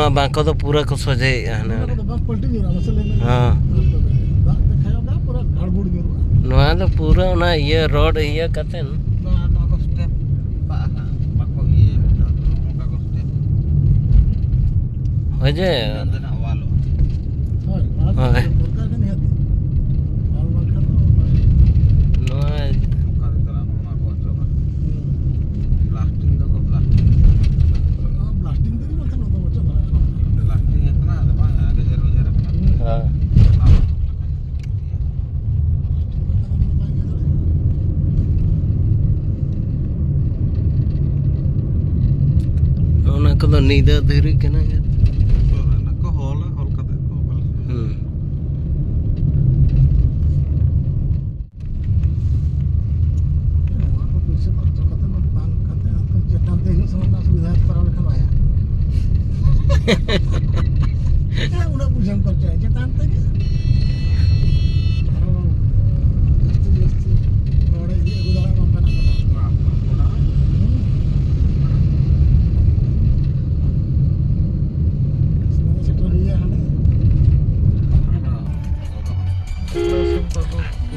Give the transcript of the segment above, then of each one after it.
ᱱᱚᱣᱟ ᱵᱟᱸᱠ ᱠᱚᱫᱚ ᱯᱩᱨᱟᱹ ᱠᱚ ᱥᱚᱡᱷᱮᱭᱮᱜᱼᱟ ᱦᱟᱱᱮ ᱦᱚᱸ ᱱᱚᱣᱟ ᱫᱚ ᱯᱩᱨᱟᱹ ᱚᱱᱟ ᱤᱭᱟᱹ ᱨᱳᱰ ᱤᱭᱟᱹ ᱠᱟᱛᱮᱱ ᱦᱳᱭ ᱡᱮ ᱦᱳᱭ ᱱᱚᱣᱟ ᱚᱱᱟ ᱠᱚᱫᱚ ᱧᱤᱫᱟᱹ ᱫᱷᱤᱨᱤ ᱠᱟᱱᱟ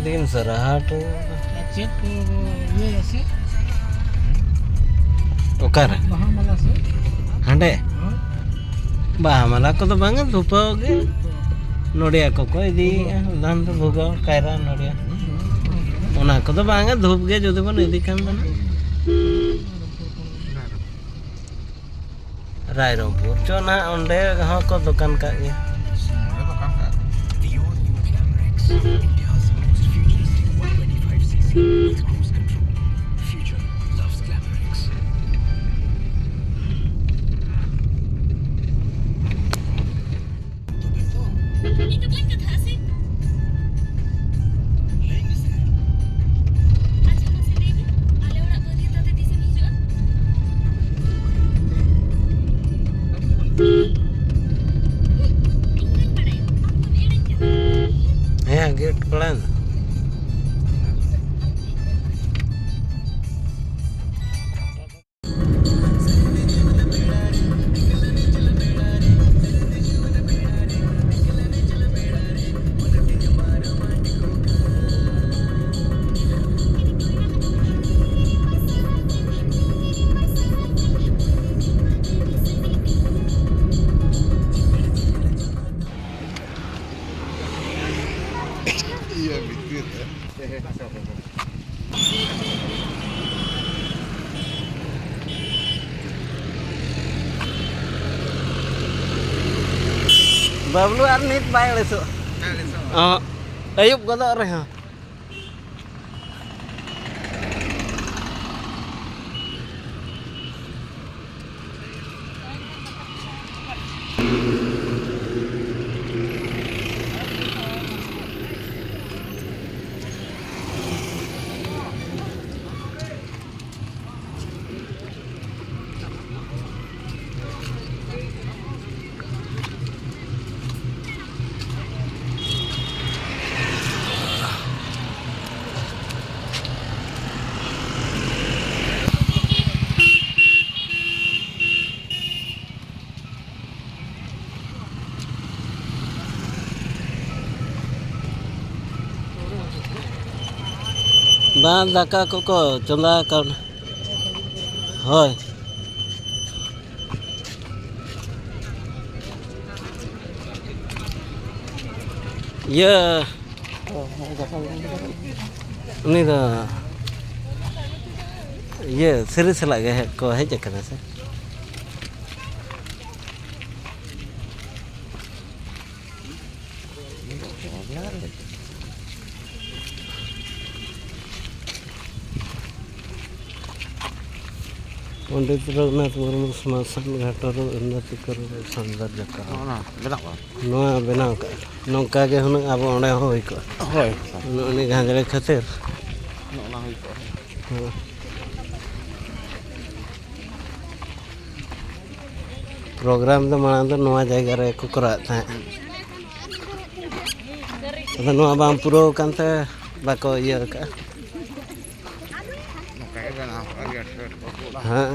दिन सराहट ओकारे हांडे बाहा माला को तो बांगा धुपाओगे नोड़िया को इदी दान तो भोगा कायरा नोड़िया ओना को तो बांगा धूप गे जुदे बन इदी खान बना रायरंगपुर चो ना ओंडे हाँ को दुकान का गया gate पड़न Bablu arnit bae lesu. Ayub godo re ha. Ba daka ko chonda kan. Hoy. Ya. Ini dah. Ya, seri selagi ko hej kana se. Pandit Raghunath Murmu स्मशान घाटर उन्नति कर सौंदर्य बनाव नौका के हुन अब ओंडे होई को होय उनी गांजरे खातिर नोना होई को प्रोग्राम तो माना तो नवा जगह रे को करा था तो नवा बाम पुरो कांते बाको इया का हाँ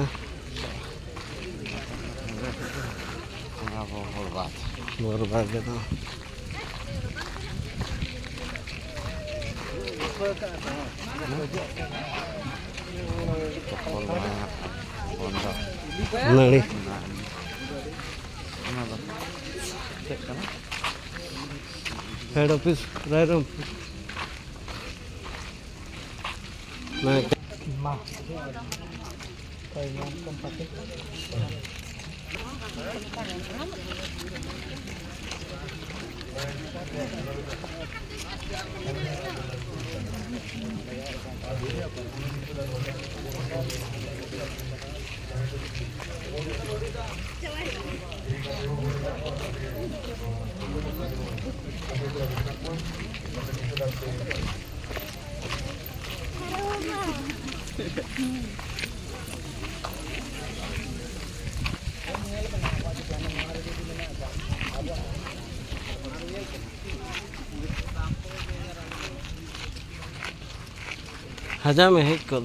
luar bagai tuh. Nali. Head office, right room. Nah. Haja में है को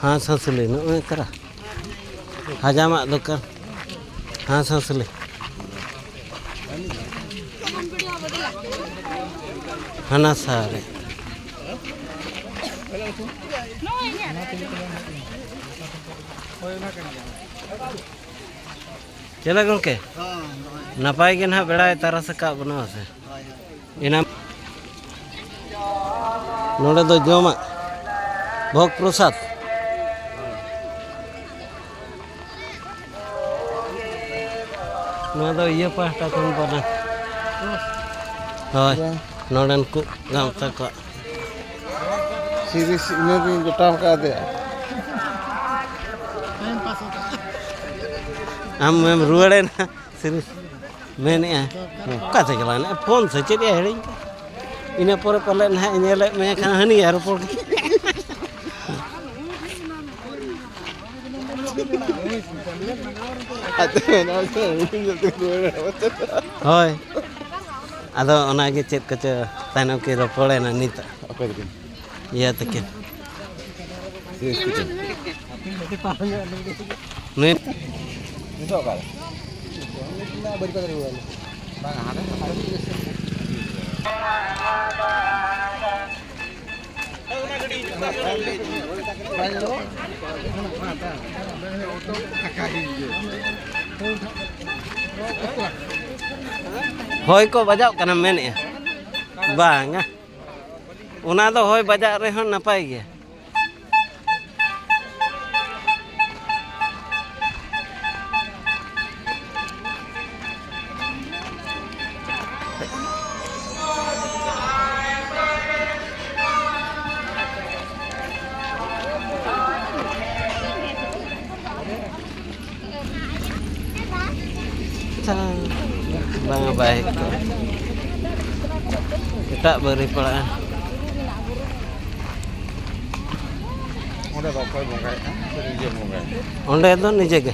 हाँ सांसले न मैं करा हाजा मा दुकान हाँ सांसले हना सारे चला गंके नपाय के ना बेड़ा तारा से का बना से इना नोड़े दो जोमा भोग प्रसाद नोड़ा दो ये पास्ता कौन बना हाँ नोड़न को गाँव तक सीरीज में भी जुटा का दे हम रुआड़े ना सीरीज मैंने का से चला ना फोन से चलिए हेडिंग इन्हें पर पहले ना इन्हें मैं खाना नहीं यार पर होय आदो ओनागे चेत कच ताइनम के रपड़े ना नीता या तक नी itu apa? Berikan dari luar. Bang ada. होय को बजाव कना मेने बांगा उना दो होय बजा रे हो नपाय गे bang baik kita beri pelan Udah bapak mongai, sering mongai. onde itu nije ke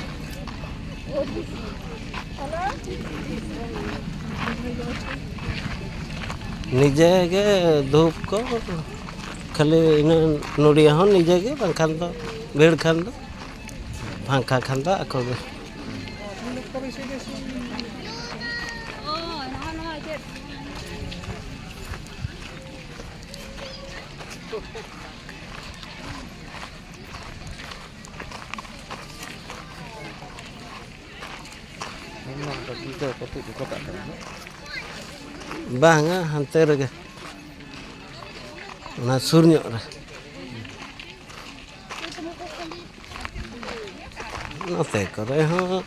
nije ke धूप को खाली इन नोड़िया हो nije के बंखान तो बेड़ खान तो फांका खान तो आको के Banga hanter ke na surnya ra note करे हाँ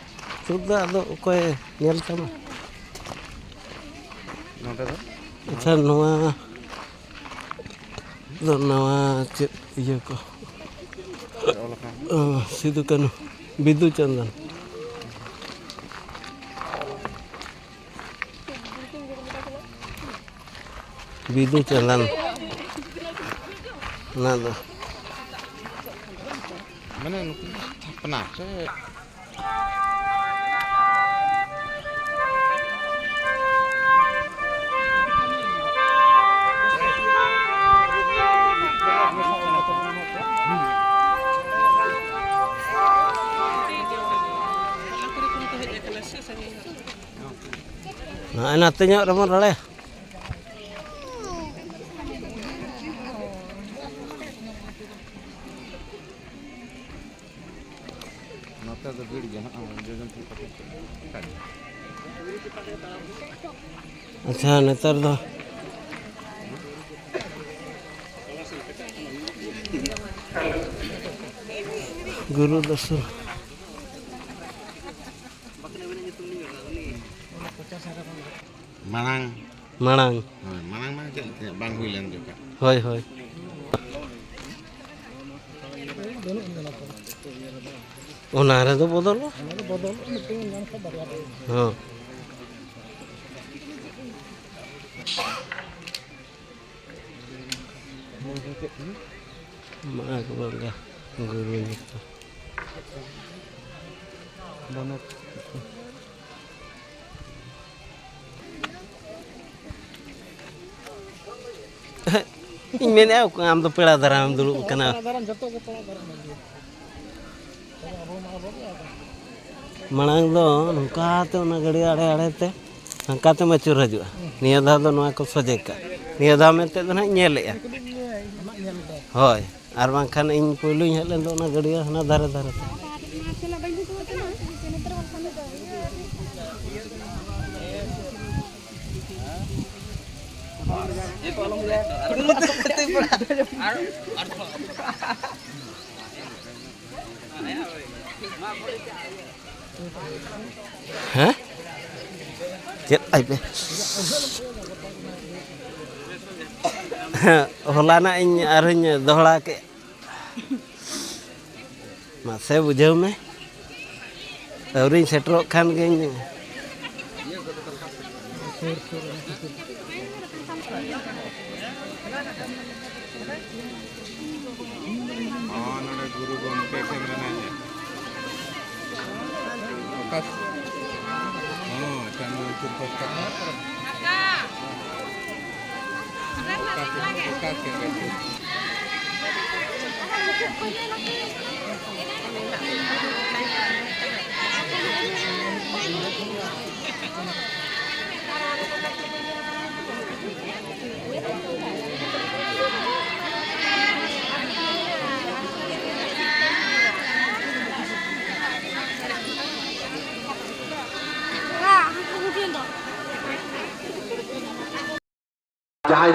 सुधा दो कोई नेल तमा अच्छा नवा दो नवा चेत iya ko situ kan bidu chandan bidu chandan nada Mana pernah saya Nah, nantinya orang mana ya? Nota do vídeo jangan jangan अच्छा नेतर दो गुरु दर्शन Manang. Manang Manang mah bang Huilan juga. होय होय उनारे तो बदलो हाँ माग बंगा गुरु निकल Banyak. ᱤᱧ ᱢᱮᱱᱮᱫᱼᱟ ᱟᱢ ᱫᱚ ᱯᱮᱲᱟ ᱫᱟᱨᱟᱢ ᱫᱩᱲᱩᱵ ᱠᱟᱱᱟ ᱢᱟᱲᱟᱝ ᱫᱚ ᱱᱚᱝᱠᱟᱛᱮ ᱚᱱᱟ ᱜᱟᱹᱰᱤ ᱟᱲᱮ ᱟᱲᱮᱛᱮ ᱦᱟᱱᱠᱟᱛᱮᱢ ᱟᱹᱪᱩᱨ ᱦᱤᱡᱩᱜᱼᱟ ᱱᱤᱭᱟᱹ ᱫᱷᱟᱣ ᱫᱚ ᱱᱚᱣᱟ ᱠᱚ ᱥᱚᱡᱷᱮ ᱠᱟᱜ ᱱᱤᱭᱟᱹ ᱫᱷᱟᱣ ᱢᱮᱱᱛᱮ ᱫᱚ ᱱᱟᱦᱟᱜ ᱧᱮᱞᱮᱜᱼᱟ ᱦᱳᱭ ᱟᱨ ᱵᱟᱝᱠᱷᱟᱱ ᱤᱧ ᱯᱳᱭᱞᱳᱧ ᱦᱮᱡ ᱞᱮᱱ ᱫᱚ ᱚᱱᱟ ᱜᱟᱹᱰᱤ ᱦᱟᱱᱟ ᱫᱷᱟᱨᱮ ᱫᱷᱟᱨᱮᱛᱮ Hah? Chết ai be. Holana ᱤᱧ ᱟᱨᱦᱚᱧ ᱫᱚᱦᱲᱟ ᱠᱮ ᱢᱟᱥᱮ ᱵᱩᱡᱷᱟᱹᱣ ᱢᱮ ᱟᱹᱣᱨᱤᱧ ᱥᱮᱴᱮᱨᱚᱜ ᱠᱷᱟᱱ ᱜᱤᱧ Oh, nada guru gomke sebenarnya. Okas. Oh, kan itu podcast. Okas yang itu.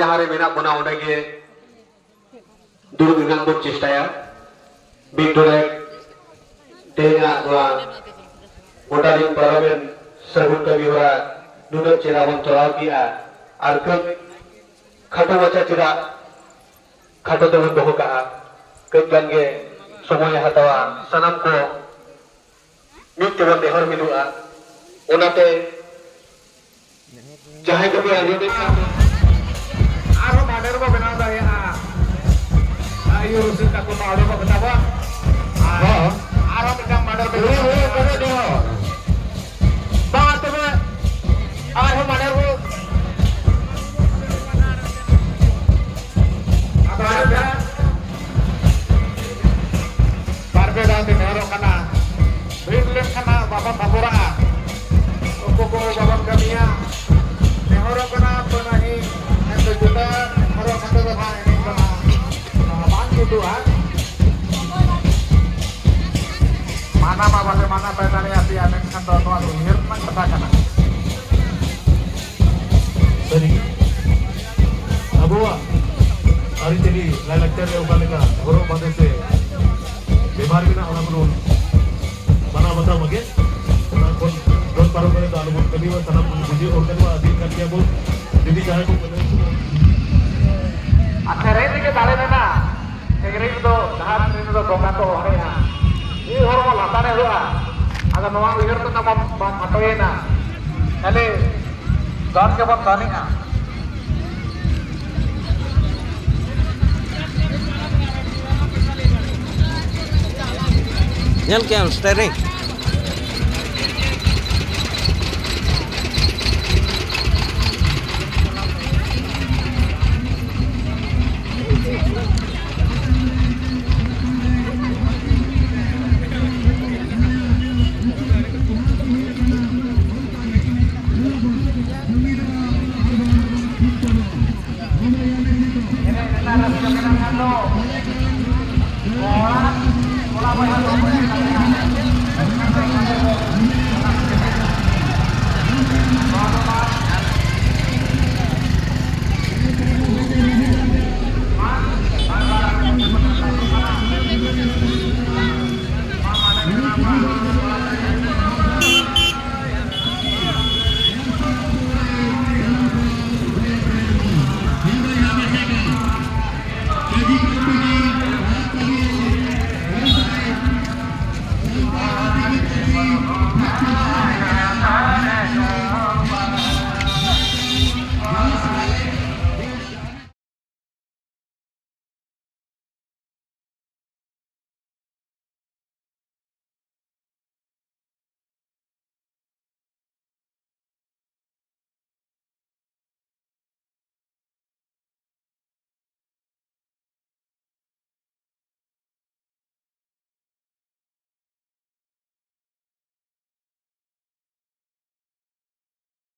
जहाँ रे मेना बना उन्हें के दूर दिनांग बुक चेष्टाया बिटोरे तेना दोa मोटा दिन परमेन sebut kami ora duduk cira mencolak dia arkem kata baca cira kata dengan bohong kegiatan ke semuanya hatawa sanam ko mit kewan dehor midua onate jahe kami ada dekat Aro mader ko benar daya. Ayo rusin ka ko mader ko betapa. Aro bedang mader benar. Bangat tu. Aro mader ko. Apa ada? Barbe dah di nero kana. Brilem kana bapak babura. Ko bapak kamia. Nero kana penahi. Itu juga kalau satu orang ini kena bantu Tuhan. Mana bagaimana petani api anak kantor tuan Hirman katakan. Sorry. Abuwa. Hari ini lecture yang kali ka guru pada se बीमार भी ना होना पड़ो. mana बताओ मगे. orang pun don paru kali tu alu kali wa tanam buji or kali wa adil kali abu. Jadi jangan kau Akhirnya ini kita dalih nana. Akhirnya itu dahan ini tu bongkar tu orang ya. Ini orang mau lantar ya doa. Agar nuang lihat tu nama matoy na. Jadi dan kebat tani ya. Nyal ke steering Bola